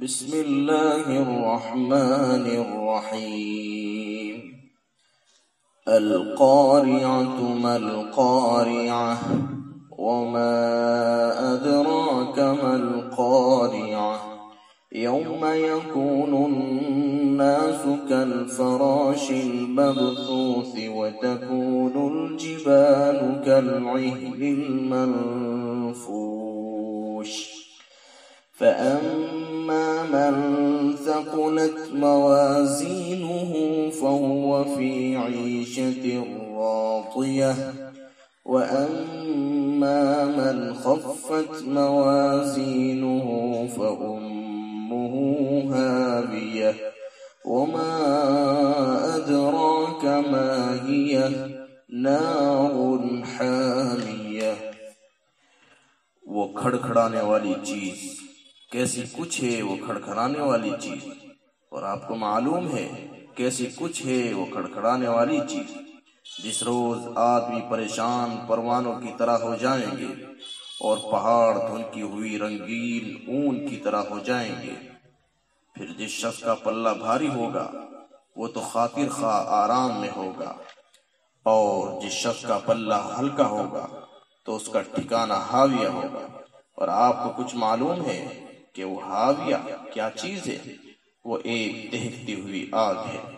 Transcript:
बिस्मिल्लाहिर्रहमानिर्रहीम। अल-क़ारिअतु मल-क़ारिअह वमा अदराक मल-क़ारिअह यौम यकूनुन्नासु कल-फ़राशिल मबसूस व तकूनुल जिबालु कल-इह्निल मनफूश। फ़अम्मा मन थक़ुलत मवाज़ीनुहु फ़हुव फ़ी ईशतिर राज़ियह व अम्मा मन ख़फ़्फ़त मवाज़ीनुहु फ़उम्मुहु हावियह वमा अदराक मा हियह नारुन हामियह। वो खड़खड़ाने वाली चीज कैसी कुछ है, वो खड़खड़ाने वाली चीज, और आपको मालूम है कैसी कुछ है वो खड़खड़ाने वाली चीज। जिस रोज आदमी परेशान परवानों की तरह हो जाएंगे और पहाड़ धुनकी हुई रंगीन ऊन की तरह हो जाएंगे। फिर जिस शख्स का पल्ला भारी होगा वो तो खातिर खा आराम में होगा, और जिस शख्स का पल्ला हल्का होगा तो उसका ठिकाना हाविया होगा। और आपको कुछ मालूम है कि वो हाविया क्या चीज है? वो एक दहकती हुई आग है।